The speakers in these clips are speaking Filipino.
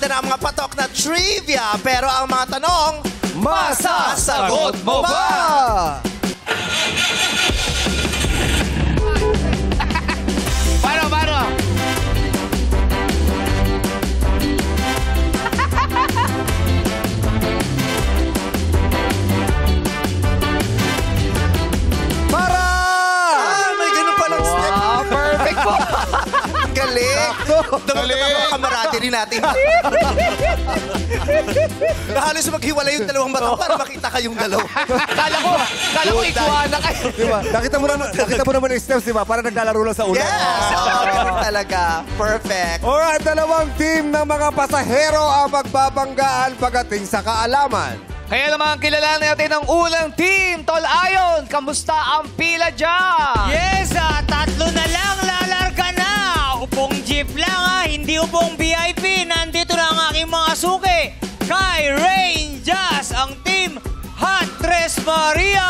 Barkada na ang mga patok na trivia. Pero ang mga tanong, Masasagot mo ba? Paano? Para! may ganun palang step. Perfect po. Galing. Galing. Mga camaraderie natin. Halos maghiwalay yung dalawang mata para makita kayong dalawa. Kala ko iguana kayo. Diba? Nakita mo naman yung steps, diba? Para naglalaro lang sa ulan. Yes! Ganun talaga. Perfect. Alright, dalawang team ng mga pasahero ang magbabanggaan pagdating sa kaalaman. Kaya naman kilala natin ang unang team, Tol Ayon. Kamusta ang pila dyan? Yes, tatlo na lang, lalarga na. Upong jeep lang hindi upong VIP. Nandito na ang aking mga suki. Kay Rain Jazz, ang team Hot Tres Maria.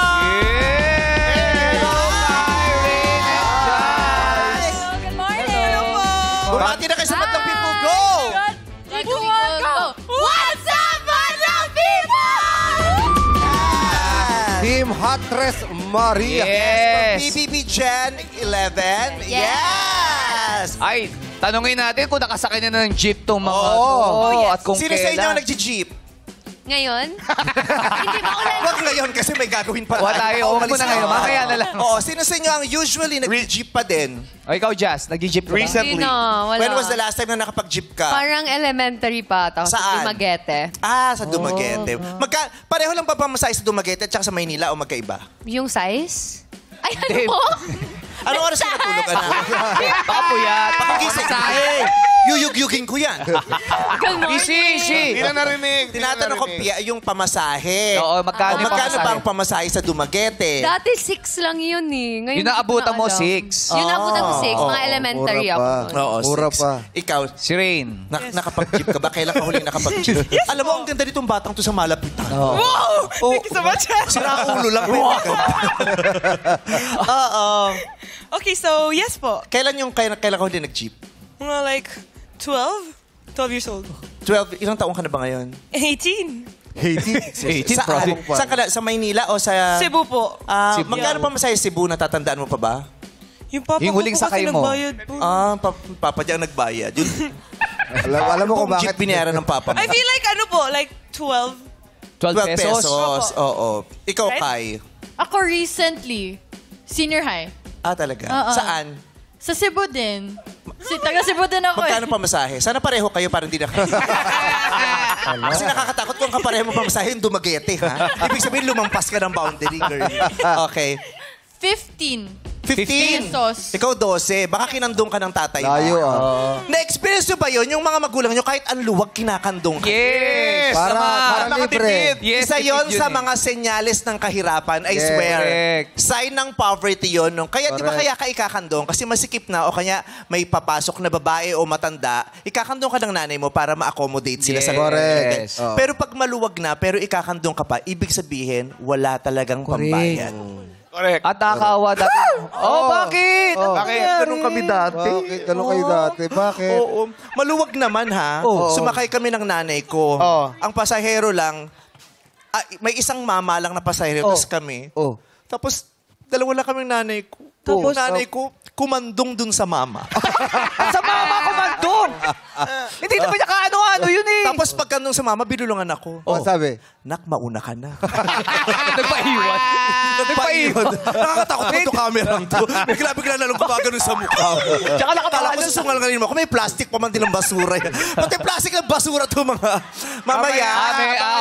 Hello, Kay Rain and Jazz. Good morning. Bumati na kayo sa Madlang People. Go! Go! What's up, Madlang People? Team Hot Tres Maria. Yes. BBB Gen 11. Yes! Ay, tanungin natin kung nakasakay na ng jeep tong mga Oh, to. yes. At kung Sino sa inyo ang kailan. nagji-jeep? Ngayon? Hindi ba ulan? Huwag ngayon kasi may gagawin pa. Wala tayo. Huwag mo na ngayon. Mamaya na lang. Oo, sino sa inyo ang usually nag-jeep pa din? O, ikaw, Jazz. Nag-jeep ka ba? Hindi na, wala. When was the last time na nakapag-jeep ka? Parang elementary pa. Tapos Saan? Dumaguete. Sa Dumaguete. Pareho lang ba pamasahe sa Dumaguete at saka sa Maynila o magkaiba? Yung size? Ay, Hindi. ano mo? Anong oras ka natulog, anak? Baka puyat. Pakigising ka. Yuyug-yugin ko yan. Good morning. Easy. Hindi na narinig. Tinatanong ko yung pamasahe. Oo, magkano yung magkano pamasahe? ba ang pamasahe sa Dumaguete? Dati 6 lang yun eh. Ngayon, Yung naabutan mo, 6. Yung naabutan ko 6. Mga elementary ako. Oo, Mura 6. pa. Ikaw, Si Rain. nakapag-jeep ka ba? Kailan ka huling nakapag-jeep? Alam mo, ang ganda nitong batang to sa malapitan. Oh. Wow! Thank you so much. Sira ulo lang. Oo. Okay, so yes po. Kailan ka huling nag-jeep? Mga like 12? 12 years old. 12, ilang taong ka na ba ngayon? 18. Haiti. Saan? Saan ka sa Maynila o sa... Cebu po. Cebu. Magkano pa masaya Cebu? Natatandaan mo pa ba? Yung papa Yung ko huling po kasi sakay mo. nagbayad po. Papa niya ang nagbayad. Yun, Alam mo kung kung bakit. jeep binayaran ng papa mo. I feel like ano po, like 12. 12 pesos. Oo. Ikaw, Right? Kai. Ako recently, senior high. Talaga? Oo. Saan? Sa Cebu din. Taga Cebu din ako Magkano pamasahe? Sana pareho kayo para hindi na kayo. Kasi nakakatakot kung kapareho mo pamasahe yung Dumaguete, ha? Ibig sabihin, lumampas ka ng boundary, girl. Okay. 15. 15. Pesos. Ikaw 12. Baka kinandong ka ng tatay mo. Layo Na-experience nyo ba yun? Yung mga magulang nyo, kahit ang luwag, kinakandong ka. Yes. Para libre. Yes, Isa yon tipid sa yun eh. mga senyales ng kahirapan, I swear. Correct. Sign ng poverty yon. No? Kaya di ba kaya ka ikakandong? Kasi masikip na o kanya may papasok na babae o matanda, ikakandong ka ng nanay mo para ma-accommodate sila sa Correct. Yes. Oo. Pero pag maluwag na, pero ikakandong ka pa, ibig sabihin, wala talagang pambayad. Correct. At nakakaawa dati. Bakit? Bakit? Ganun kami dati. Bakit? Ganun kayo dati? Bakit? Oo. Maluwag naman, ha? Sumakay kami ng nanay ko. Ang pasahero lang, may isang mama lang na pasahero, tapos kami. Tapos, dalawa lang kaming nanay ko. Tapos nanay ko, kumandong dun sa mama. Sa mama kumandong! Hindi naman niya kaano-ano yun eh. Tapos pagkandong sa mama, binulungan ako. Sabi? Nak, mauna ka na. Nagpaiwan. Nagpaiwan. Nakakatakot mo itong camera to. Bigla na lang gumagano sa mukha mo. Tsaka Akala ko susungalanganin mo. Kung may plastic pa man din ng basura yan. Pati plastic ng basura to mga... Mamaya.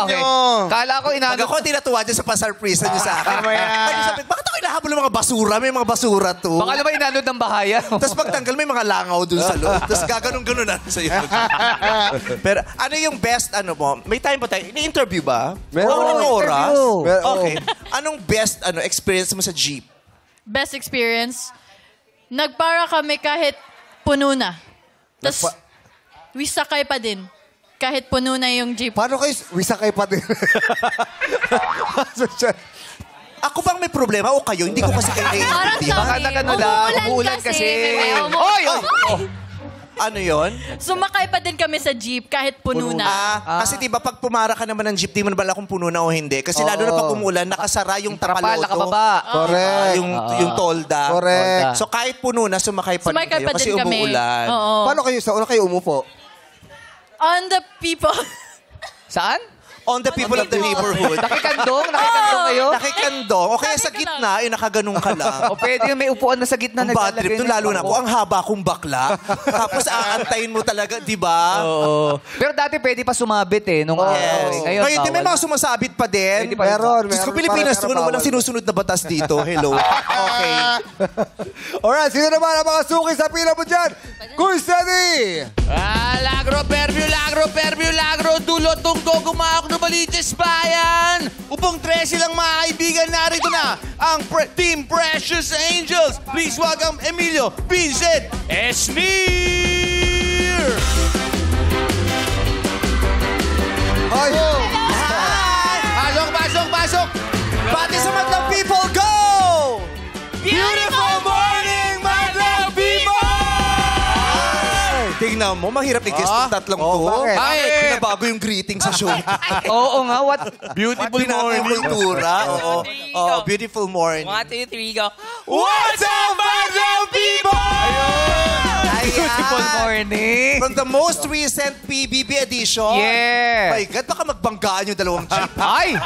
Okay. Kala ko Pag inaano. ako tinatuwa dyan sa pasarprisa niyo sa akin. Ay, sabi, bakit ako inahabol ng mga basura? May mga basura to. Baka naman inanod ng bahaya. Tapos pagtanggal, may mga langaw dun sa loob. Tapos gaganon-ganon na sa'yo. Pero ano yung best, mo? May time pa tayo. Ini-interview ba? Meron. Anong oras? Meron. Okay. Anong best experience mo sa jeep? Best experience. Nagpara kami kahit puno na. Tapos, wisakay pa din. Kahit puno na yung jeep. Paano kayo? Wisakay pa din. Ako bang may problema o kayo? Hindi ko kasi kayo Parang naiintindihan. Baka kami. nagano lang. Umuulan kasi. May Oy! Ano yon? Sumakay pa din kami sa jeep kahit puno na. Kasi diba pag pumara ka naman ng jeep, di mo na bala kung puno na o hindi. Kasi lalo na pag umulan, nakasara yung Trapal, tapaloto. nakababa. Correct. Yung tolda. Correct. So kahit puno na, sumakay pa rin Sumakay kayo pa kasi din kami. umuulan. Oo. Paano kayo sa una kayo umupo? On the people. Saan? On the people of the neighborhood. Nakikandong? Nakikandong kayo? Nakikandong. O kaya sa gitna, nakaganong ka lang. O pwede yung may upuan na sa gitna. Ang bad trip naglalagay nun, ng lalo na bangko. ko, ang haba kong bakla. Tapos aantayin mo talaga, di ba? Oo. Pero dati pwede pa sumabit eh. Nung araw eh. Ngayon, Ngayon, di may bawal mga sumasabit pa din. Pwede pa Meron. Diyos ko, Pilipinas, pero walang bawal. sinusunod na batas dito. Hello. Okay. Alright, sino naman ang mga suki sa pila mo dyan? Kuy Steady! Lagro, Perview, Dulo, Tunggo, Gumaok, Novaliches, Bayan. Upong 13 lang mga kaibigan, narito na ang Team Precious Angels. Please welcome Emilio, Vincent, Esmir. Ay! Pasok. Pati sa Madlang People, go! Beautiful morning, Madlang people! Tingnan mo, mahirap i-guess ng tatlong to. bakit? Bakit? Pinabago yung greeting sa show. Oo nga, what? Beautiful Binago yung morning. kultura. Oo, beautiful morning. 1, 2, 3, go. What's up, Madlang people? Beautiful morning. From the most recent PBB edition. Yeah. My God, baka magbanggaan yung dalawang jeep. Ay!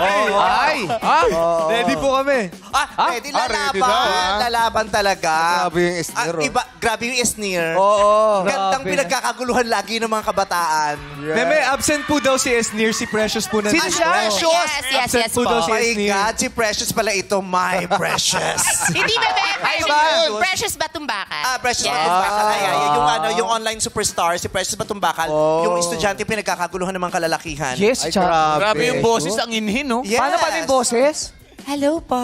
Ready po kami. Pwede lalaban talaga. Grabe yung sneer, oh. Grabe yung sneer. Oo. Gandang Grabe. pinagkakaguluhan lagi ng mga kabataan. Meme, absent po daw si Esnir, si Precious po na. Sino siya? Precious! Absent po daw Oh si my Esnir. God, si Precious pala ito. My Precious. Hindi, bebe. ba? Precious Batumbaka. Precious Batumbakal. Yung online superstar, si Precious Batumbakal. Yung estudyante pinagkakaguluhan ng mga kalalakihan. Yes, Ay, Chad. Grabe yung boses, ang inhin, no? Yes. Paano pa yung boses? Hello po.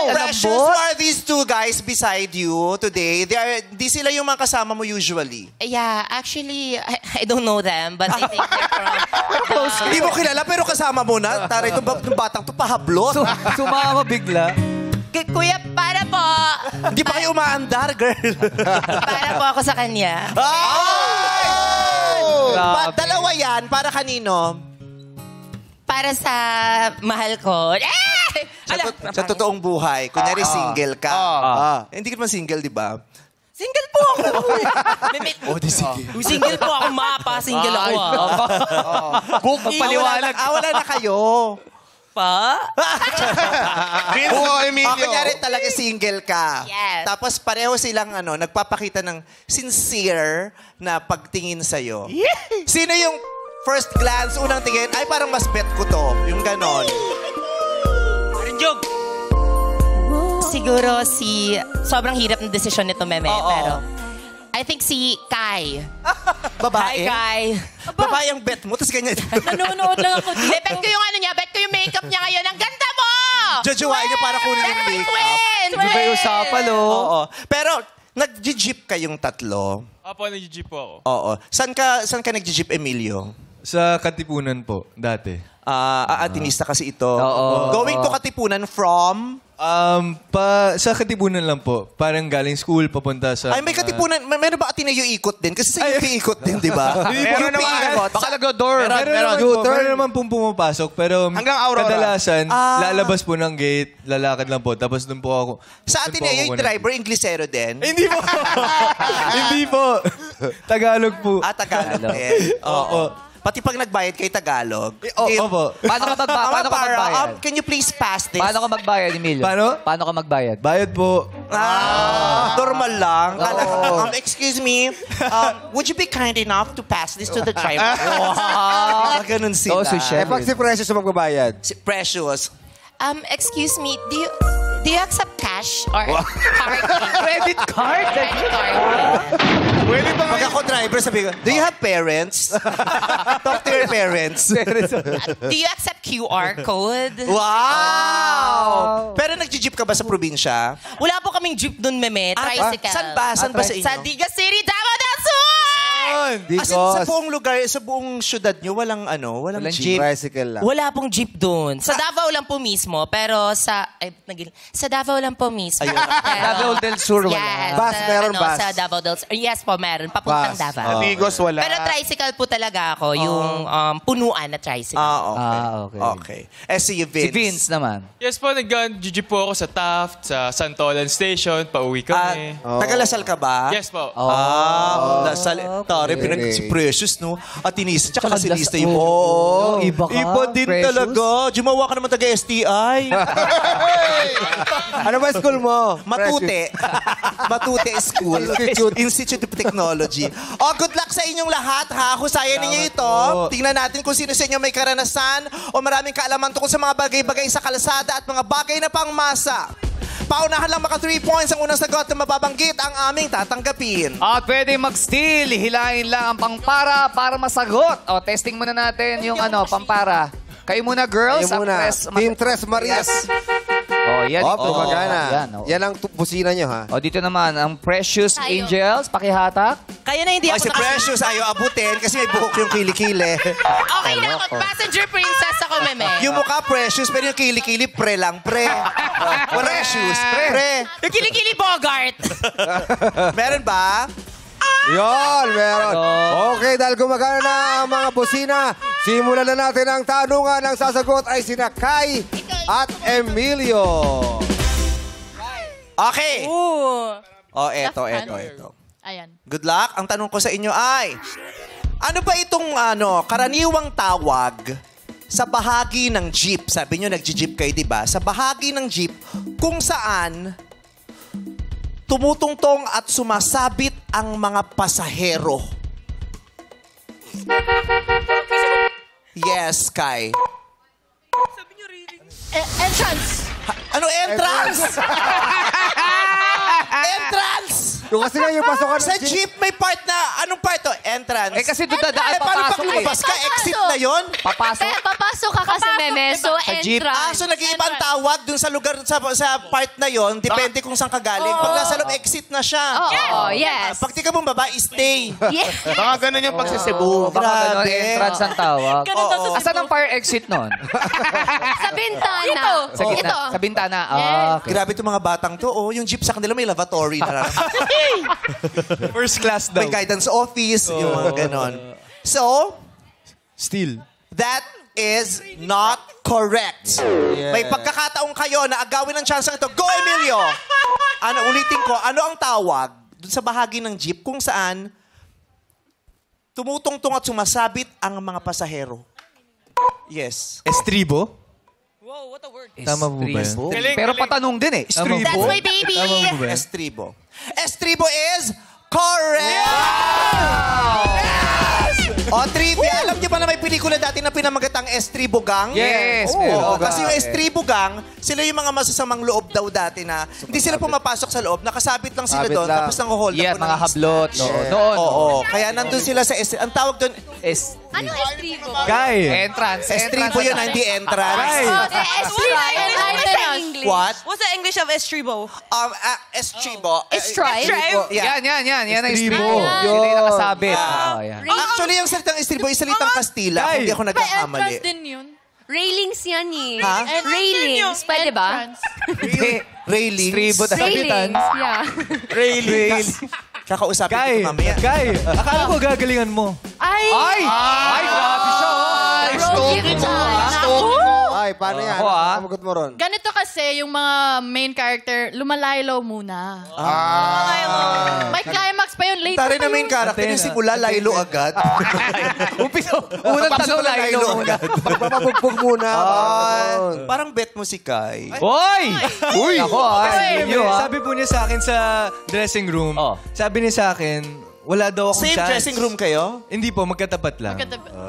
Precious, who are these two guys beside you today? Di sila yung mga kasama mo usually. Yeah, actually, I don't know them, but I think they're from... Hindi mo kilala pero kasama mo na. Tara, itong batang to pahablot. Sumama bigla. Kuya, para po. Hindi pa kayo umaandar, girl. Para po ako sa kanya. Grabe. Dalawa yan. Para kanino? Para sa mahal ko. Sa totoong buhay. Kunyari single ka. Hindi ka naman single, di ba? Single po ako. Di sige. Single po ako, mapa. Single ako. Paliwanag. Wala na kayo. Pa? Kunyari talaga single ka. Yes. Tapos pareho silang nagpapakita ng sincere na pagtingin sa'yo. Sino yung first glance, unang tingin, ay parang mas bet ko to. Yung ganon. Rinjog. Siguro sobrang hirap ng desisyon nito, Meme. Pero I think si Kai. Babae? Hi, Kai. Babae ang bet mo, tapos ganyan. Nanonood lang ako dito. Bet ko yung niya, bet ko yung makeup niya ngayon. Ang ganda mo! Jojowain niyo para kunin yung makeup. Twins! Di ba yung usapan, Oo. Pero, nag-jeep kayong tatlo. Apo, nag-jeep po ako. Oo. Saan ka nag-jeep, Emilio? Sa Katipunan po, dati. Atinista kasi ito. Oo. Going to Katipunan from... Sa Katipunan lang po. Parang galing school, papunta sa... Ay, may Katipunan. Meron ba Ateneo ikot din? Kasi sa UP ikot din, di ba? Meron naman. Baka nag-door. Meron naman pong pumapasok. Pero Hanggang Aurora. kadalasan, lalabas po ng gate, lalakad lang po. Tapos doon po ako... Sa doon po Ateneo, ako yung driver, Inglesero din. Hindi po. Hindi po. Tagalog po. Tagalog din. Oo. Pati pag nagbayad kay Tagalog. Paano Opo. ka magbayad? Can you please pass this? Paano ka magbayad, Emilio? Paano? Paano ka magbayad? Bayad po. Normal lang. Excuse me, would you be kind enough to pass this to the driver? Ganun sila. Oh, so Eh, pag si Precious ang magbabayad. Si Precious. Excuse me, do you accept cash or card? Credit card? Pag ako driver, sabi ko, do you have parents? Talk to your parents. Do you accept QR code? Wow! Pero nag-jeep ka ba sa probinsya? Wala po kaming jeep dun, Meme. Tricycle. Saan ba? Saan ba sa inyo? Sa Diga City, Davao del Sur! As in, sa buong lugar, sa buong syudad nyo, walang jeep. Tricycle lang. Wala pong jeep doon. Sa Davao lang po mismo, pero sa Davao lang po mismo. Davao del Sur wala. Yes. Bus, meron bus. Sa Davao del Sur. Yes po, meron. Papuntang Bus. Davao. Amigos, wala. Pero tricycle po talaga ako. Yung punuan na tricycle. Okay. Okay. Si Vince. Si Vince naman. Yes po, nag-jeep po ako sa Taft, sa Santolan Station, pauwi kami. Taga-Lasal ka ba? Yes po. Lasal. Tari, si Precious, no? At Inisa, tsaka nasilista yung... Oo, iba ka, Iba din Precious. talaga. Jumawa ka naman taga-STI. Ano ba school mo? Matute. Matute School. Institute of Technology. Good luck sa inyong lahat, ha? Husayan ninyo ito. Tingnan natin kung sino sa inyo may karanasan o maraming kaalaman tungkol sa mga bagay-bagay sa kalsada at mga bagay na pangmasa. Paunahan lang maka 3 points ang unang sagot na mababanggit ang aming tatanggapin. At pwede mag-steal. Hilahin lang ang pangpara para masagot. O, testing muna natin yung pampara. Kayo muna, girls. Kayo muna. Team Tres Marias. Oh, yan. Tumagana. Yan, Yan ang busina nyo, ha? O, dito naman, ang Precious Angels. Pakihatak. Kaya na hindi Si ako Precious ayaw abutin kasi may buhok yung kilikili. Okay na ako. Passenger princess ako, meme. Yung mukha Precious, pero yung kilikili, pre lang, pre. Precious, pre. Yung kilikili Bogart. Meron ba? Yon, meron. Okay, dahil gumagana na ang mga busina, simulan na natin ang tanungan. Ang sasagot ay sina Kai at Emilio. Okay. Eto. Ayan. Good luck. Ang tanong ko sa inyo ay, ano ba itong karaniwang tawag sa bahagi ng jeep? Sabi nyo, nag-jeep kayo, di ba? Sa bahagi ng jeep kung saan tumutungtong at sumasabit ang mga pasahero. Yes, Kai. Entrance. Ano entrance? Entrance! Yung kasi nga yung pasokan Sa jeep may part na, anong part to? Entrance. Kasi doon dadaan, paano pag papasok lumabas ka? Exit na yon? Papasok. Papasok ka kasi, meme. So, jeep. entrance. So nag-iibang tawag dun sa lugar, sa part na yon, depende kung saan ka galing. Pag nasa loob, exit na siya. Oh, yes. Pag tika mong baba, stay. Yes. Baka ganun yung pagsisebu. Baka ganun, Grabe. entrance ang tawag. Asan ang fire exit nun? Sa bintana. Sa gitna. Ito. Sa bintana. Yes. Okay. Grabe itong mga batang to. Yung jeep sa kanila may lavatory na. First class daw. May guidance office, yung mga ganon. So, Still. that is not correct. May pagkakataong kayo na agawin ang chance ito. Go, Emilio! Ulitin ko, ano ang tawag dun sa bahagi ng jeep kung saan tumutungtong at sumasabit ang mga pasahero? Yes. Estribo? Whoa, what a word. Tama po ba yun? Pero patanong din eh. Tama That's po. my baby. Tama po ba yun? Estribo. Estribo is correct! O, trivia. Alam niyo ba na may pelikula dati na pinamagat ang Estribo Gang? Yes, Oo, meron. kasi yung Estribo Gang, sila yung mga masasamang loob daw dati na hindi sila pumapasok sa loob, nakasabit lang sila Sabit doon, lang. tapos nang-hold Yeah, up mo mga ng hablot. snatch. Noon. Oo, kaya nandun sila sa ang tawag doon, Ano estribo? Guy! Entrance. Estribo yun, hindi entrance. What? What's the English of estribo? Estribo. Estribe? Yeah. Yan ang Estribo. estribo. Sila yung nakasabit. Oo, yan. Actually, yung salitang Estribo, yung salitang Kastila, kung hindi ako May nagkakamali. entrance din yun. Railings yan eh. Ha? Railings, pwede ba? Entrance. Railings. Estribo. Railings, yeah. Railings. Kakausapin Guy! ko mamaya. Guy! Akala ko gagalingan mo. Ay! Ay, grabe siya. Rogi ka. Ay, paano yan? Ako, ah. Samugot mo ron. Ganito kasi yung mga main character, lumalaylo muna. May climax pa yun. Later Tari pa na main yun. character, yung simula, Laylo agad. Unang tanong lang Laylo ilo muna. agad. Magpapabugbog muna. Parang bet mo si Kai. Hoy! Uy! Ako Sabi po niya sa akin sa dressing room, sabi niya sa akin, wala daw akong Same chance. dressing room kayo? Hindi po, magkatapat lang.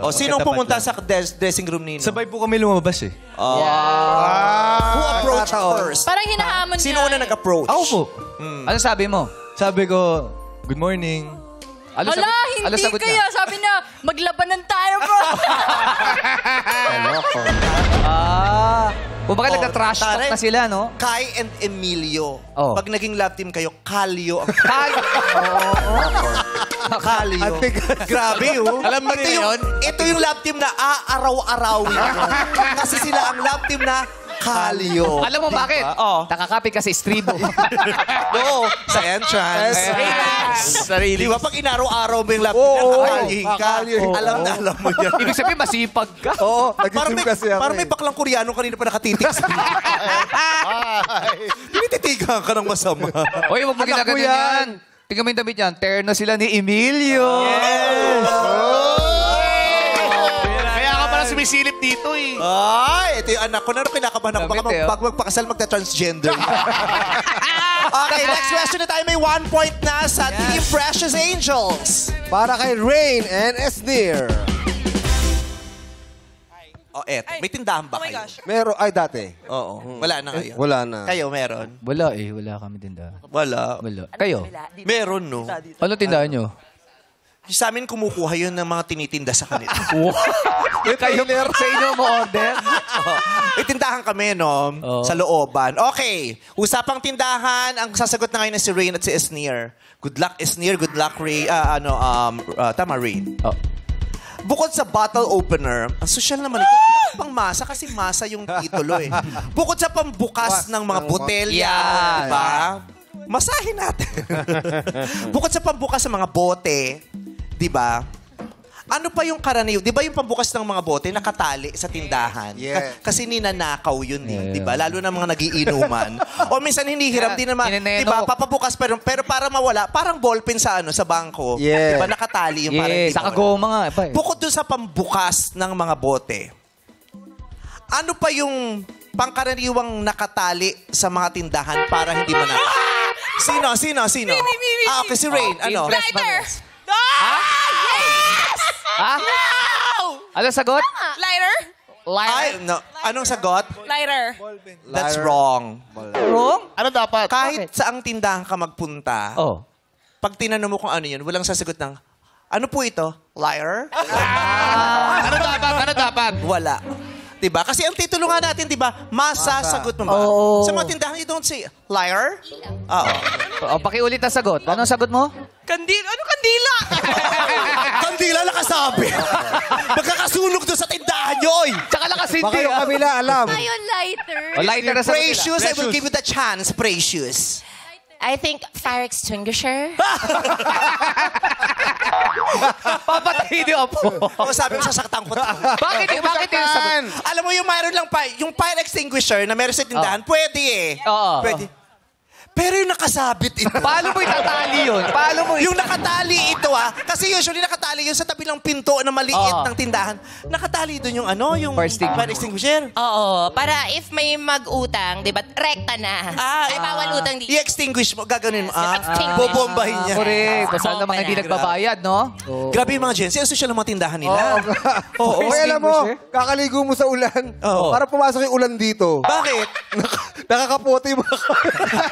O, sinong magkatapat pumunta lang. sa dressing room ninyo? Sabay po kami lumabas eh. Who approached first? Parang hinahamon Sino niya. una nag-approach? Ako po. Ano sabi mo? Sabi ko, good morning. Ano Hala, ano hindi sagot kaya. niya? Sabi niya, maglabanan tayo, bro. Kumbaga nagka-trash talk Tare. na sila, no? Kai and Emilio. Oh. Pag naging love team kayo, Kalyo ang... Kalyo. Grabe, oh. Alam mo rin yun? Ito yung love team na aaraw-arawin ko. Kasi sila ang love team na Kalyo. Alam mo bakit? Nakakapit kasi stribo. Oo, sa entrance. Sarili. Di ba pag inaraw-araw mo yung love team na kakalyohin ka, kakalyohin. alam na alam mo yan. Ibig sabihin, masipag ka. Oo, Parang nag-team kasi ako. parang may baklang Koreano kanina pa nakatitig sa tinititigan ka ng masama. Oy, huwag mo Anak ginaganon ko yan. yan. Tingnan mo yung damit yan. Terno sila ni Emilio. Kaya ka pala sumisilip dito eh. Ay, ito yung anak ko. Naroon kinakabahan ako. Baka Damit eh, oh. pag magpakasal, magta-transgender. Okay, next question na tayo. May 1 point na sa Team Precious Angels. Para kay Rain and Esnir. Oh, eto. May tindahan ba Oh my kayo? gosh. Meron, ay dati. Oo. Wala na ngayon. Wala na. Kayo, meron? Wala eh. Wala kami tindahan. Wala. Wala. Kayo? Meron, no? Ano tindahan nyo? Sa amin, kumukuha yun ng mga tinitinda sa kanila. Kayo sa inyo mo order? May tindahan kami, no? Sa looban. Okay. Usapang tindahan. Ang sasagot na ngayon na si Rain at si Esnir. Good luck, Esnir. Good luck, Ray. Tama, Rain. Oh. Bukod sa bottle opener, ang social naman ito, pang masa kasi masa yung titulo eh. Bukod sa pambukas ng mga botelya, diba? Masahin natin. Bukod sa pambukas ng mga bote, diba? Ano pa yung karaniw? Di ba yung pambukas ng mga bote nakatali sa tindahan? Yeah. Kasi ninanakaw yun eh. Di ba? Lalo na mga nagiinuman. O minsan hinihiram din naman. Di ba? Papabukas pero para mawala, parang ballpen sa sa bangko. Yeah. Di ba? Nakatali yung parang Yeah, di sa mawala. kagoma nga. Bukod dun sa pambukas ng mga bote, ano pa yung pangkaraniwang nakatali sa mga tindahan para hindi manakaw? Sino? Okay, si Rain. Ano? Lighter! Ha? No! Ano sagot? Lighter? Ay, no. Anong sagot? Lighter. That's wrong. Wrong? Ano dapat? Kahit saang tindahan ka magpunta, Oh. pag tinanong mo kung ano yun, walang sasagot ng, ano po ito? Liar? Ano dapat? Wala. Diba? Kasi ang titulo nga natin, diba? Masasagot mo ba? Sa mga tindahan, you don't say, liar? Oo. Oh, pakiulit ang sagot. Ano ang sagot mo? Kandila? Ano kandila? Kandila nakasabi. Magkakasunog doon sa tindahan nyo, oy! Tsaka nakasindi. Baka yung kabila, alam. Ayun, lighter. Oh, lighter na sagot nila. Precious, I will give you the chance, Precious. I think fire extinguisher. Papatay niyo po. O sabi mo, sasaktan ko. Bakit yung sagot? Alam mo, yung mayroon lang pa, yung fire extinguisher na meron sa tindahan, pwede eh. Oo. Pwede. Pero yung nakasabit ito. Paano mo itatali yun? Paano mo Yung nakatali ito kasi usually nakatali yun sa tabi ng pinto na maliit ng tindahan. Nakatali doon yung yung Fire fire extinguisher. Oo. Para if may mag-utang, di ba, rekta na. Ay, bawal utang dito. I-extinguish mo, gaganin mo. Extinguish. Bobombahin niya. Correct. Basta Bomba naman hindi na. nagbabayad, no? Grabe yung mga Gen Z. Ang social ng mga tindahan nila. Oo. Oy, alam mo, kakaligo mo sa ulan. Oo. Para pumasok yung ulan dito. Bakit? Nakakapote yung mga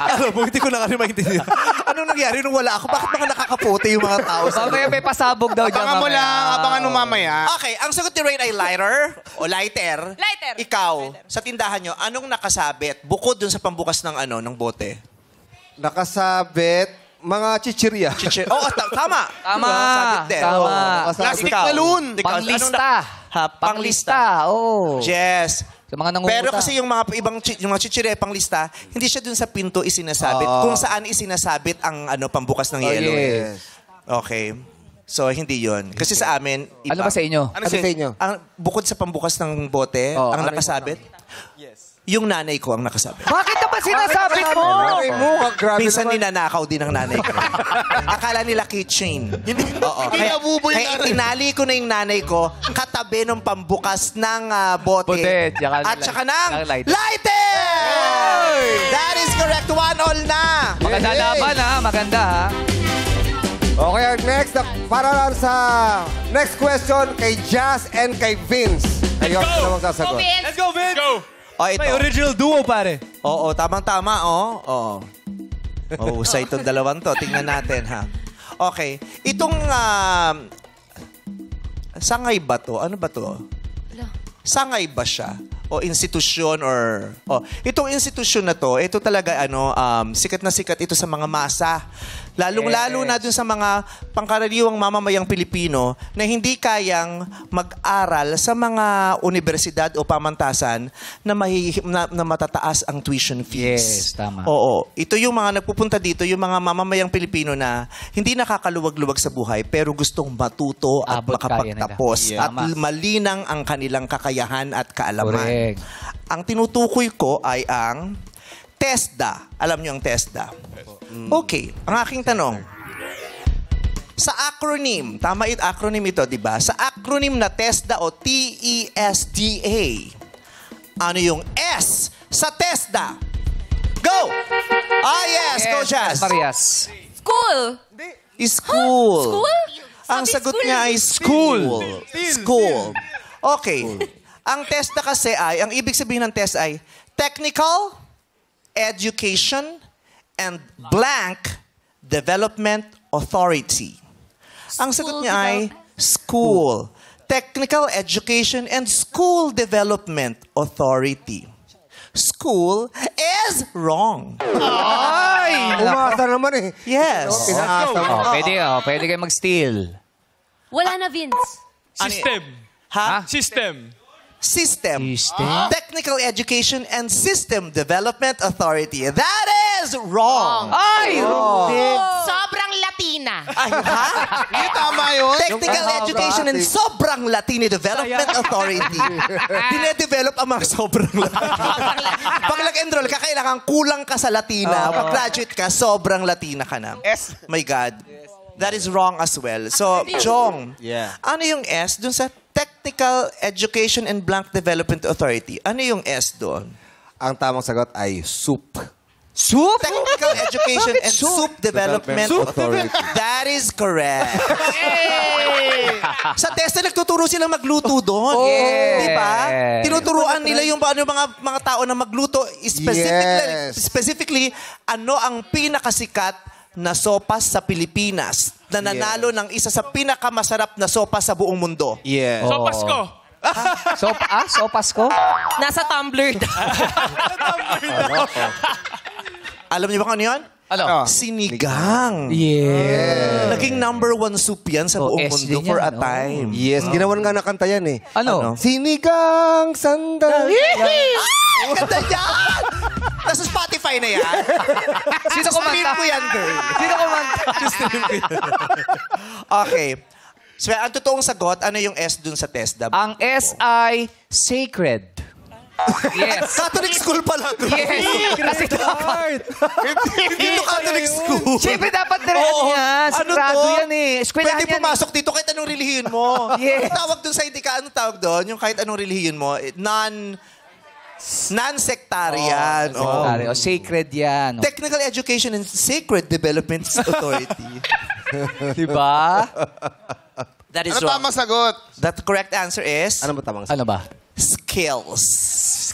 Alam mo, hindi ko na kami maintindihan. Anong nangyari nung wala ako? Bakit mga nakakapote yung mga tao sa Mamaya may pasabog daw dyan. Abangan mo lang, abangan mo mamaya. Okay, ang sagot ni Rain ay lighter o lighter. Lighter. Ikaw, sa tindahan nyo, anong nakasabit bukod dun sa pambukas ng ng bote? nakasabit, mga chichirya. Tama. Tama. Sabit din. Tama. Nakasabit. Plastic balloon. Panglista. Panglista. Oh. Yes. Sa mga nangunguta. Pero kasi yung mga ibang yung mga chichirya panglista, hindi siya dun sa pinto isinasabit. Kung saan isinasabit ang pambukas ng yelo. yes. Okay. So, hindi yon. Kasi sa amin, iba. Ano ba sa inyo? Ano sa inyo? Ang, bukod sa pambukas ng bote, ang nakasabit, yung nanay ko ang nakasabit. Bakit na ba sinasabit mo? Grabe Minsan naman. ninanakaw din ng nanay ko. Akala nila keychain. Oo. Hindi nabubo yung Kaya nanay. tinali ko na yung nanay ko katabi ng pambukas ng bote. Bote, tsaka At saka ng ng lighter. lighter! That is correct. 1-1 na. Maganda laban ha. Maganda ha. Okay, next, para sa next question kay Jazz and kay Vince. Kayo ang dalawang sasagot. Let's go, Vince! Go! Ito. May original duo, pare. Oo, tamang-tama, Oo. Mahusay itong dalawang to. Tingnan natin, ha? Okay. Itong, sangay ba to? Ano ba to? Sangay ba siya? O institusyon or... itong institusyon na to, ito talaga, sikat na sikat ito sa mga masa Lalong-lalo na dun sa mga pangkaraniwang mamamayang Pilipino na hindi kayang mag-aral sa mga universidad o pamantasan na, na matataas ang tuition fees. Yes, tama. Oo. Ito yung mga nagpupunta dito, yung mga mamamayang Pilipino na hindi nakakaluwag-luwag sa buhay pero gustong matuto at Abot kaya makapagtapos. nila. At Tama. malinang ang kanilang kakayahan at kaalaman. Correct. Ang tinutukoy ko ay ang TESDA. Alam niyo ang TESDA? Okay, ang aking tanong. Sa acronym, tama yung acronym ito, di ba? Sa acronym na TESDA o TESDA, ano yung S sa TESDA? Go! Yes, go Jazz! Marias. School. School. School? Ang Sabi sagot school. niya ay school. School. Okay. Ang TESDA kasi ay, ang ibig sabihin ng TESDA ay Technical Education and blank Development Authority. Ang sagot niya ay school. Technical Education and School Development Authority. School is wrong. Ay! Umasa naman eh. Yes. Pinaasa mo. Pwede kayo mag-steal. Wala na, Vince. System. Ha? System. System. System? Technical Education and System Development Authority. That is wrong. Ay! Sobrang Latina. Ay, ha? Hindi tama yun. Technical Education and Sobrang Latino Development Authority. Dinedevelop ang mga sobrang Latina. Pag nag-enroll ka, kailangan kulang ka sa Latina. Pag graduate ka, sobrang Latina ka na. S. My God. That is wrong as well. So, Jong, Yeah. ano yung S dun sa Technical Education and Blank Development Authority? Ano yung S doon? Ang tamang sagot ay soup. Soup? Technical Education and Soup Development Authority. That is correct. Sa TESDA, nagtuturo silang magluto doon. Di ba? Tinuturuan nila yung paano mga tao na magluto. Specifically, ano ang pinakasikat na sopas sa Pilipinas na nanalo ng isa sa pinakamasarap na sopas sa buong mundo. Yeah. So, Pasko. Sopas ko? Nasa Tumblr. Alam niyo ba kung ano yun? Ano? Sinigang. Yeah. Naging #1 soup yan sa buong S mundo din for a yan, time. Yes, ginawan nga na kanta yan eh. Ano? Sinigang sandali. Ang ganda yan! Nasa Spotify na yan. Sino kumanta? Stream ko yan, girl. Sino kumanta? Okay. So, ang totoong sagot, ano yung S dun sa TESDA? Ang S ay sacred. Yes. Catholic school pala. Yes. Kasi dapat. Hindi to Catholic school. Siyempre dapat diretso yan. Sagrado yan eh. Eskwelahan Pwede yan pumasok dito kahit anong relihiyon mo. Yes. Ang tawag dun sa hindi ka, anong tawag doon? Yung kahit anong relihiyon mo, non-sectarian. O sacred yan. Technical Education and Sacred Development Authority. Diba? That is Ano wrong. tama sagot? That correct answer is Ano ba tamang sagot? Ano ba? skills.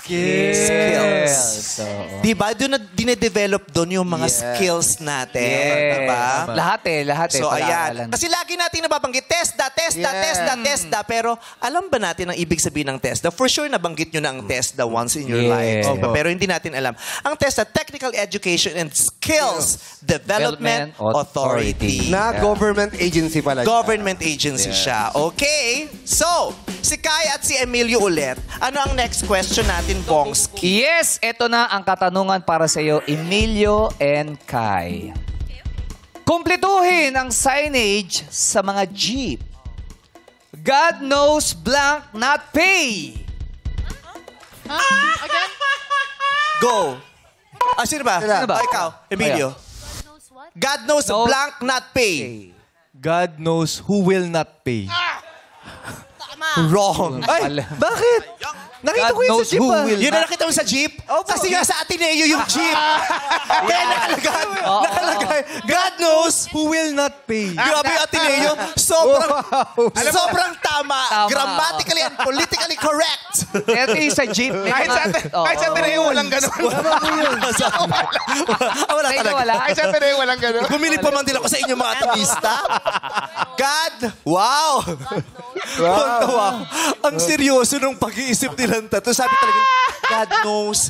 Skills. Diba? Doon na dinedevelop doon yung mga skills natin. Yes. Diba? Lahat eh. So, pag-aaralan. ayan. Kasi lagi natin nababanggit, TESDA. Pero alam ba natin ang ibig sabihin ng TESDA? For sure, nabanggit nyo na ang TESDA once in your life. Diba? Pero hindi natin alam. Ang TESDA, Technical Education and Skills Development Authority. Na government agency pala. Government agency siya. Okay? So, si Kai at si Emilio ulit. Ano ang next question natin, Bongski? Yes, ito na ang katanungan para sa iyo, Emilio and Kai. Kumpletuhin ang signage sa mga jeep. God knows blank not pay. Again? Go. Sino ba? Sino ba? Ikaw, Emilio. God knows No. blank not pay. God knows who will not pay. Wrong. Ay, bakit? Nakita God ko yun sa knows jeep who ah. will Yun na nakita mo sa jeep? Kasi nga sa Ateneo yung jeep. Kaya nakalagay, God knows. Who will not pay. Grabe yung Ateneo. Sobrang tama. Grammatically and politically correct. Ito yung sa jeep. Kahit sa Ateneo walang ganun. Wala Sa inyo talaga. wala? Kahit sa Ateneo walang ganun. Bumili pa man din ako sa inyo mga ateista. God, wow! Wow. Ang seryoso nung pag-iisip nilang tato. Sabi talaga, God knows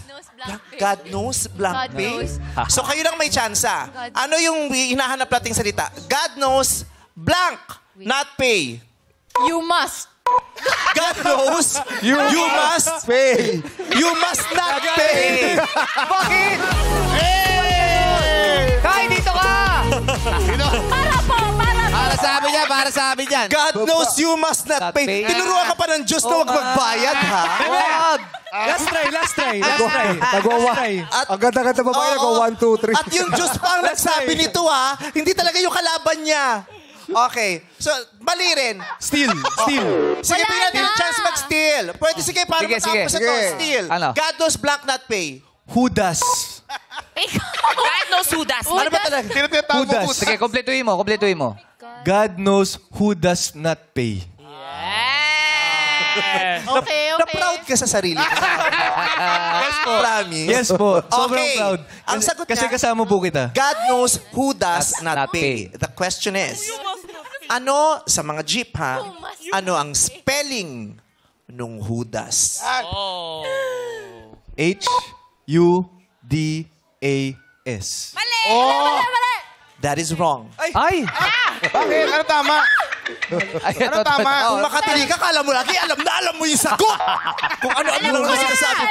God knows, blank God pay. knows. So kayo lang may tsansa. Ano yung hinahanap nating salita? God knows, blank, not pay. You must. God knows, you must Pay. You must not pay. Bakit? Kai, dito ka! Para sa amin yan. God knows you must not Not pay. pay. Tinuruan ka pa ng Diyos na huwag magbayad, ha? Wag! Last try. Nagawa. Ang ganda-ganda babae, Oo. nagawa 1, 2, 3. At yung Diyos pa ang nagsabi nito, ha? Hindi talaga yung kalaban niya. Okay. So, mali rin. Steal. Sige, bigyan natin yung chance mag-steal. Pwede, sige, para Sige, matapos sige. ito. Sige. Steal. Ano? God knows blank not pay. Judas. God knows who does. Ano ba talaga? Judas. Sige, kompletuhin mo. God knows who does not pay. Okay. Na-proud ka sa sarili. Yes po. Promise. Yes po. Sobrang Okay. proud. Ang sagot Kasi niya, kasama po kita. God knows who does not not pay. pay. The question is, ano sa mga jeep, ha? Ano ang spelling nung Judas? H-U-D-A-S. That is wrong. Ay! Bakit? Ano tama? Ano tama? Kung makatili ka, kala mo lagi, alam mo yung sagot. Kung ano-ano lang kasi nasabi.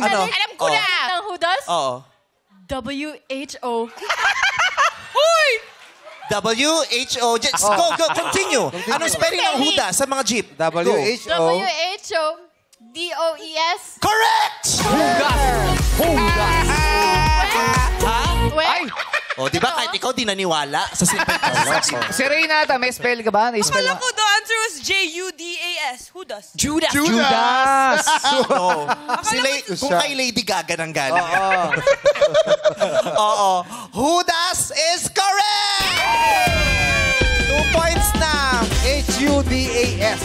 Ano? Alam ko na. Ng Judas? Oo. W-H-O. W-H-O. Just go, continue. Anong spelling ng Judas sa mga jeep? W-H-O. W-H-O. D-O-E-S. Correct! Wait. O, di ba kahit ikaw di naniwala sa simple Si Reynata, may spell ka ba? May spell Akala ba? ko the answer was J-U-D-A-S. Who does? Judas. Judas! No. Kung kay Lady Gaga nang galing. Oo. Judas is correct! 2 points na. H-U-D-A-S.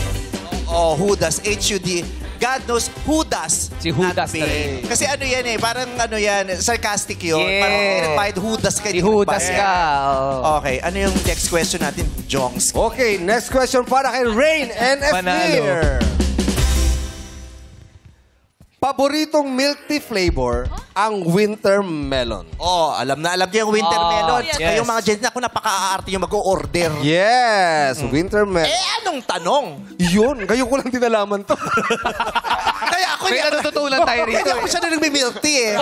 Oh, Judas. H-U-D. God knows who does. Si Judas not na pay. rin. Kasi ano yan eh, parang ano yan, sarcastic yun. Yeah. Parang verified Judas ka. Si Judas ka. oo. Okay, ano yung next question natin, Jongs? Okay, next question para kay Rain and Fleer. Paboritong milk tea flavor ang winter melon. Oh, alam niyo yung winter melon. yes. Kayong mga gents, ako napaka-aarte yung mag-o-order. Yes, winter melon. Anong tanong? Yun, kayo ko lang dinalaman to. Kaya ako May natututunan tayo rito. Hindi ako siya na nagme-milk tea eh.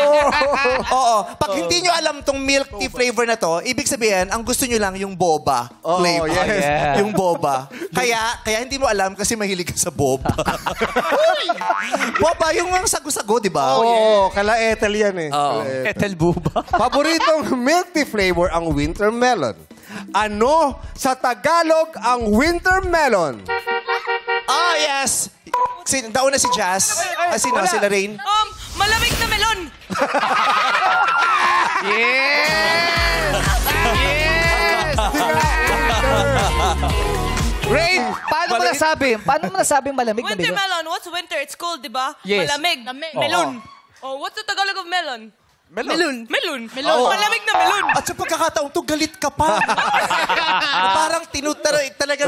Oo. Pag hindi nyo alam tong milk tea flavor na to, ibig sabihin, ang gusto nyo lang yung boba flavor. yes. Yeah. Yung boba. Kaya hindi mo alam kasi mahilig ka sa boba. Boba, yung ang sago-sago, di ba? Oo, kala Ethel yan eh. Kala Ethel. Etel Buba. Paboritong milk tea flavor ang winter melon. Ano sa Tagalog ang winter melon? Ah, yes. Dauna si Jazz. Sino? Sila Rain? Malamig na melon. Yes! Yes! Rain, paano mo nasabi? Paano mo nasabing malamig na Winter melon? melon. What's winter? It's cold, di ba? Yes. Malamig. Melon. Oh, what's the Tagalog of melon? Melon. Melon. Malamig na melon. At sa pagkakataong to, galit ka pa. Parang talagang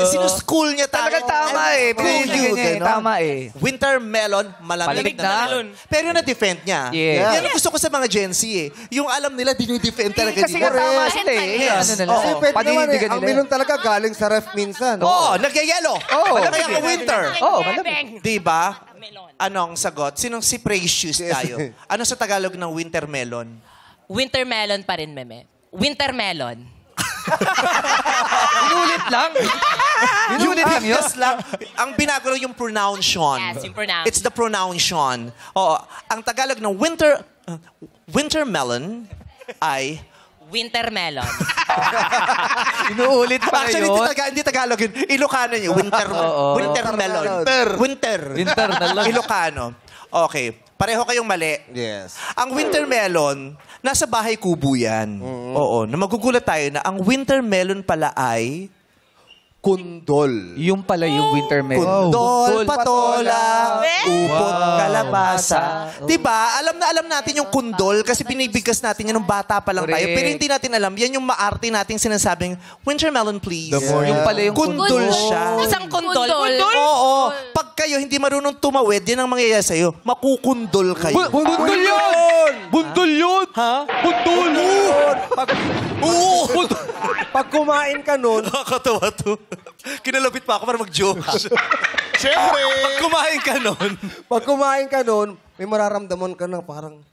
sinuschool niya tayo. Talagang tama eh. Pinili niya eh. Tama eh. Winter melon, malamig Malamig na na. melon. Pero na-defend niya. Yeah. Yan ang gusto ko sa mga Gen Z eh. Yung alam nila, dinidefend talaga Kasi nga nila. tama sila eh. Yes. Ano nila? Oo. Kasi pwede naman eh, Paninindigan ang nila. melon talaga galing sa ref minsan. Oo, nagyayelo. Oo. Kaya nga winter. Oo, malamig. Diba? Anong sagot? Sinong si Precious tayo? Ano sa Tagalog ng winter melon? Winter melon pa rin, meme. Winter melon. Inulit lang. Inulit lang yun. Yes lang. Ang binago lang yung pronunciation. Yes, yung pronoun. It's the pronunciation. Oo. Ang Tagalog ng winter melon ay... Winter melon. Inuulit pa Actually, yun. hindi Tagalog yun. Ilocano yun. Winter melon. Winter na lang. Ilocano. Okay. Pareho kayong mali. Yes. Ang winter melon, nasa bahay kubo yan. Oo. Na magugulat tayo na ang winter melon pala ay... Kundol. Yung pala yung winter melon. Kundol, patola, upot, kalabasa. Diba? Alam natin yung kundol kasi binibigkas natin yan nung bata pa lang tayo. Correct. Pero hindi natin alam. Yan yung maarte nating sinasabing, winter melon please. Yung pala yung Kundol siya. Isang kundol. Oo. Pag kayo hindi marunong tumawid, yan ang mangyayari sa'yo. Makukundol kayo. Bundol yun! Bundol yun! Ha? Bundol! Oo! Pag kumain ka nun, Nakakatawa to. Kinalapit pa ako para mag-joke. Siyempre! pag kumain ka nun, may mararamdaman ka na parang...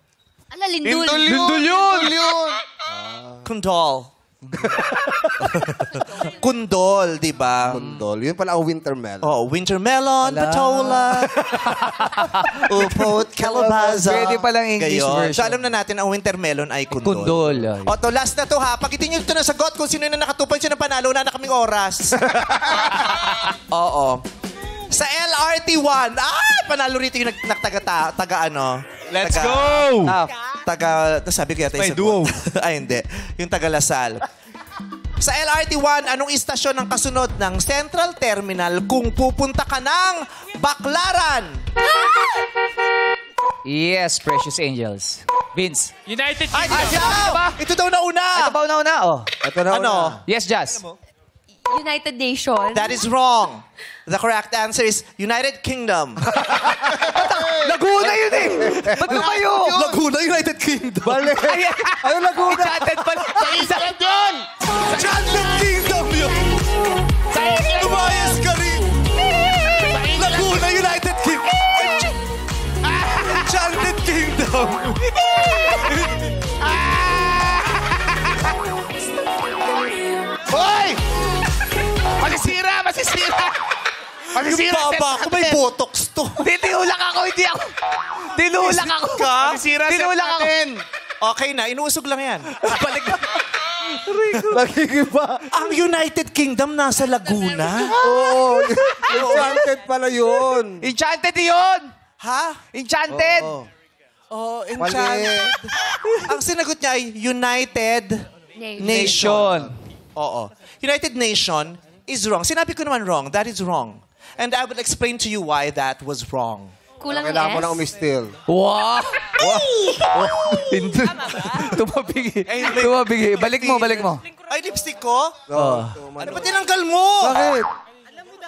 Ala, lindul. Lindol yun! Kundol. Kundol, di ba? Kundol. Yun pala ang winter melon. Oh, winter melon, patola, upot, calabaza. Pwede palang English Gayon. version. So alam na natin, ang winter melon ay kundol. Kundol. O, to last na to ha. Pag hindi nyo ito nasagot kung sino na nakatupad siya ng panalo, wala na kaming oras. Oo. Sa LRT1, panalo rito yung taga ano. Let's taga, go! Sabi ko yata May isa duo. Ay, hindi. Yung taga Lasal. Sa LRT1, anong istasyon ang kasunod ng Central Terminal kung pupunta ka ng Baclaran? Yes, Precious Angels. Vince. United Ay, Kingdom. ito daw nauna. Ito ba una? Oh. Ito na Ano? Yes, Jazz. United Nations. That is wrong. The correct answer is United Kingdom. Laguna yun eh! Ba't lumayo? Laguna, United Kingdom. Balik. Ay, Laguna. Enchanted pala. England yun! United Kingdom yun. Lumayas ka rin. Laguna, United Kingdom. Enchanted Kingdom. Hoy! Masisira! Masisira! Masisira! Baba ko, may botox to. Tinulak ako, hindi ako. Tinulak ako. Masisira set Tinulak ako. natin! Okay na, inuusog lang yan. Balik. Nagigiba. Ang United Kingdom nasa Laguna? Oo. Enchanted pala yun. Enchanted yun! Ha? Enchanted! Oh, Enchanted. Ang sinagot niya ay United Nation. Nation. Oo. United Nation is wrong. Sinabi ko naman wrong. That is wrong. And I will explain to you why that was wrong. Kulang Kailangan mo S. na umistil. Wow! Tumabigi. Tumabigi. Balik mo. Ay, lipstick ko? Oh. Ano ba tinanggal mo? Bakit?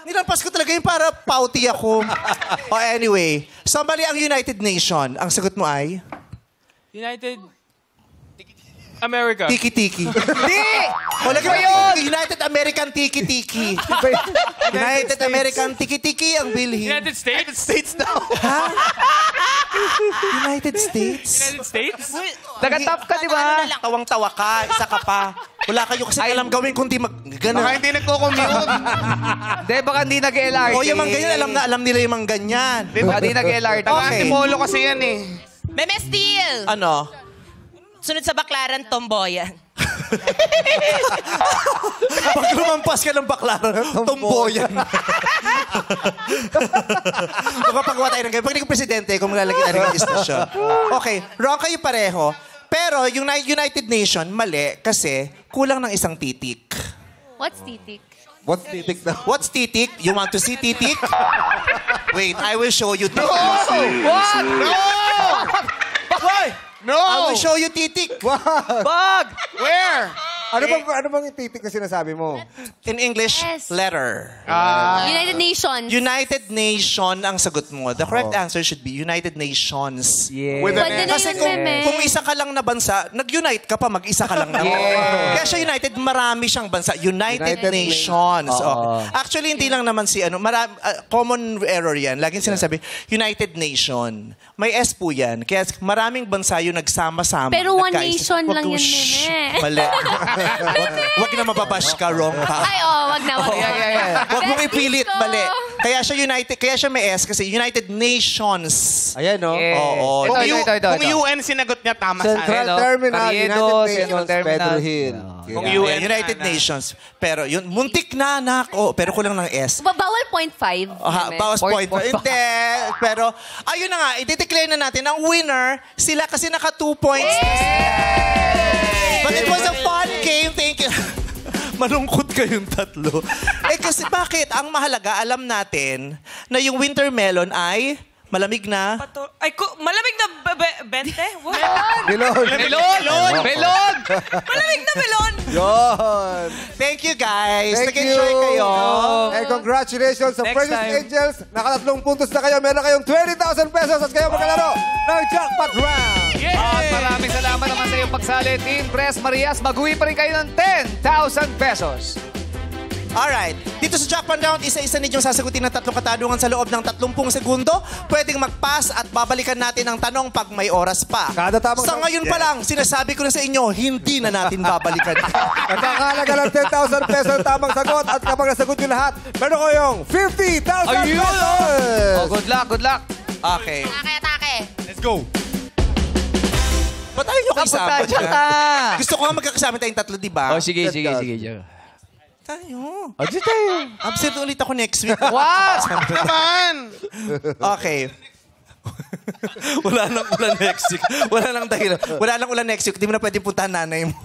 Nilampas ko talaga yung para pouty ako. Oh, anyway. Somebody ang United Nation. Ang sagot mo ay? United America. Tiki-tiki. Hindi! O, lagi mo United American Tiki-Tiki. United American Tiki-Tiki ang bilhin. United States? United States now! Ha? United States? United States? Taga-top ka, di ba? Tawang-tawa ka. Isa ka pa. Wala kayo kasi alam gawin kundi Baka hindi nagko-commute. Hindi, baka hindi nag-LRT. O, yung mga ganyan, alam nila yung mga ganyan. Baka hindi nag-LRT. Okay. Antipolo kasi yan eh. Meme Steel! Ano? Sunod sa Baclaran, Tomboyan. Pag lumampas ka ng Baclaran, tomboyan. Magpapagawa tayo ng ganyan. Pag naging presidente, kung maglalagay na ng istasyon. Okay, wrong kayo pareho. Pero yung United Nation, mali kasi kulang ng isang titik. What's titik? What's titik na? What's titik? You want to see titik? Wait, I will show you titik. What? Why? No! I will show you titik. Bag! Where? Ano bang titik na sinasabi mo? In English, Yes. letter. United Nations. United Nation ang sagot mo. The correct answer should be United Nations. Yeah. With an Pwede na Kasi yun, kung, meme. kung isa ka lang na bansa, nag-unite ka pa, mag-isa ka lang na. Yeah. Kaya siya United, marami siyang bansa. United United Nations. Oo. Oh. Actually, hindi lang naman si common error yan. Laging sinasabi, United Nation. May S po yan. Kaya maraming bansa yung nagsama-sama. Pero one nagkaisa. nation Wag lang kang yan, shh. meme. Mali. Wag na mababash ka, wrong ka. Ay, wag na. Wag mong ipilit, Best mali. ko. Kaya siya United, kaya siya may S kasi United Nations. Ayan, no? Yeah. Oo. Ito. Kung UN sinagot niya, tama Central sana. Terminal, Carriedo, United Central Nations, Terminal. Pedro Hill. Kung Yeah. UN United sana. Nations. Pero yun, muntik na, anak. Oh, pero kulang ng S. Bawal 0.5. meme. Bawas point. Point. Hindi. Pero, ayun na nga, i-declare na natin ang winner. Sila kasi naka 2 points. But it was a fun game. Thank you. Malungkot kayong tatlo. Kasi bakit? Ang mahalaga, alam natin na yung winter melon ay Malamig na. Malamig na bente? What? Melon. Melon! Malamig na melon! Yun. Thank you, guys. Thank Nag-enjoy you. kayo. And congratulations sa Next Precious time. Angels. Naka3 puntos na kayo. Meron kayong 20,000 pesos at kayo magkalaro ng jackpot round. At maraming salamat naman sa iyong pagsali, Team Press Marias. Mag-uwi pa rin kayo ng 10,000 pesos. Alright. Dito sa Jackpot Round, isa-isa ninyong sasagutin ng 3 katanungan sa loob ng 30 segundo. Pwedeng mag-pass at babalikan natin ang tanong pag may oras pa. Kada tamang Sa ngayon pa lang, sinasabi ko na sa inyo, hindi na natin babalikan. Nakakalaga ng 10,000 pesos ang tamang sagot. At kapag nasagot nyo lahat, meron kayong 50,000 pesos. Oh, good luck, good luck. Okay. Atake. Let's go. Ba't ayaw nyo kayo Dapat sabot? tayo. Gusto ko nga magkakasama tayong 3, di ba? Oh, sige. Tayo. Adi tayo. Absent ulit ako next week. What? Naman! Okay. Wala nang ulan next week. Wala nang dahilan. Wala nang ulan next week. Di mo na pwede puntahan nanay mo.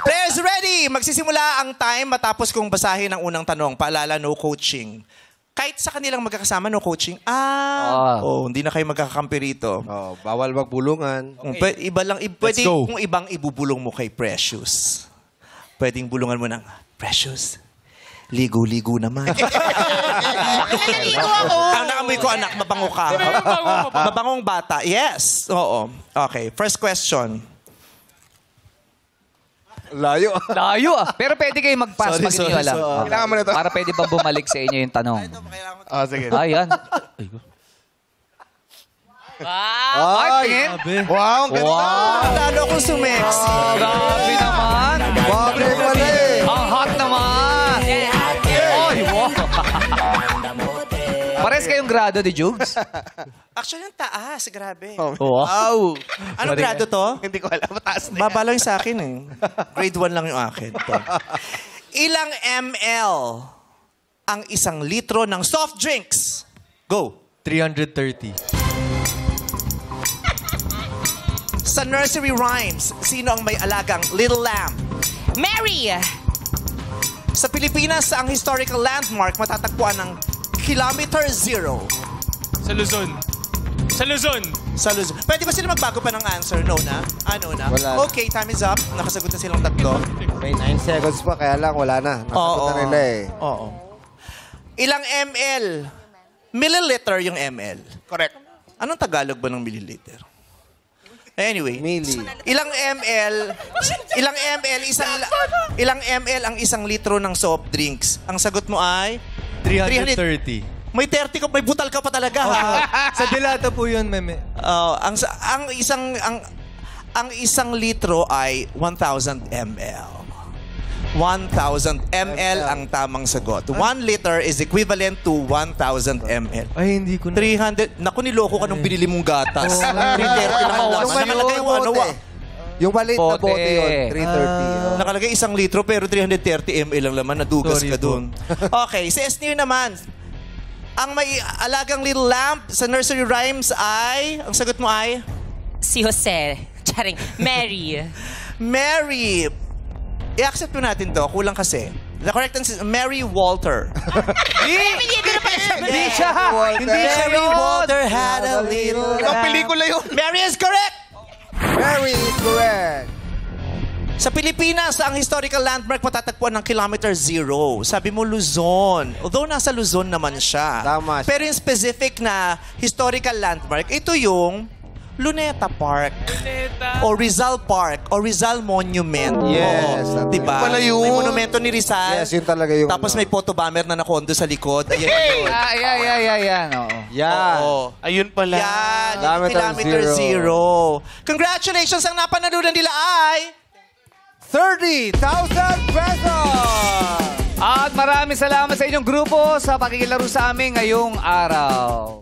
Players ready! Magsisimula ang time matapos kong basahin ang unang tanong. Paalala, no coaching. Kahit sa kanilang magkakasama, no coaching. Hindi na kayo magkakakampi rito. Oh, bawal magbulungan. Iba lang, pwede go. kung ibang ibubulong mo kay Precious. Pwedeng bulungan mo ng, Precious, ligo-ligo naman. Naligo ako. Ang naamoy ko, anak, mabango ka. Mabangong bata. Yes. Oo. Okay. First question. Layo. Layo ah. Pero pwede kayo mag-pass pag hindi nyo alam. sorry. Kailangan mo na ito. Para pwede pa bumalik sa inyo yung tanong. Sige. Ayan. Ay, tingin. Wow, ang ganda. Wow. Lalo akong sumeksi. Grabe naman. Babre pala eh. Ang hot naman. Oy, wow. Pares kayong grado di Jugs? Actually, ang taas. Grabe. Wow. Anong grado to? Hindi ko alam. Mataas na yan. Babalo yung sa akin eh. Grade 1 lang yung akin. To. Ilang ml ang 1 litro ng soft drinks? Go. 330. Sa nursery rhymes, sino ang may alagang Little Lamb? Mary. Sa Pilipinas, ang historical landmark matatagpuan ng Kilometer Zero. Sa Luzon. Sa Luzon. Sa Luzon. Pwede ba sila magbago pa ng answer? No na? No na? Wala. Okay, time is up. Nakasagot na silang 3. May 9 seconds pa, kaya lang wala na. Nasagot na nila eh. Oo. Ilang ml? Milliliter yung ml. Correct. Anong Tagalog ba ng milliliter? Anyway. Milli. Ilang ml ang 1 litro ng soft drinks? Ang sagot mo ay 330. May 30 ka, may butal ka pa talaga ha. Sa Delata po yun, meme. Ang 1 litro ay 1,000 ml. 1,000 ml ang tamang sagot. 1 liter is equivalent to 1,000 ml. Ay, hindi ko na. 300. Naku, niloko ka nung binili mong gatas. 330 lang ang Yung nakalagay yung ano. Yung maliit na Bote. bote yun, 330. Nakalagay 1 litro pero 330 ml lang naman. Nadugas Sorry ka dun. Okay, si Esnir naman. Ang may alagang little lamp sa nursery rhymes ay, ang sagot mo ay? Si Jose. Charing. Mary. Mary. I-accept mo natin to. Kulang kasi. The correct answer is Mary Walter. Hindi siya. Mary Walter had a little Ibang pelikula yun. Mary is correct! Mary is correct. Sa Pilipinas, ang historical landmark matatagpuan ng Kilometer Zero. Sabi mo, Luzon. Although nasa Luzon naman siya. Tama siya. Pero yung specific na historical landmark, ito yung Luneta Park. O Rizal Park. O Rizal Monument. Yes, Oo. tama Diba? Pala yun. May monumento ni Rizal. Yes, yun talaga yung... Tapos may photo bomber na nakondo sa likod. Ayan yun. Yan. Oo. Yan. Oo. Ayun pala. Yan, Kilometer Kilometer Zero. Congratulations! Ang napanalunan nila ay... 30,000 pesos! At maraming salamat sa inyong grupo sa pakikilaro sa amin ngayong araw.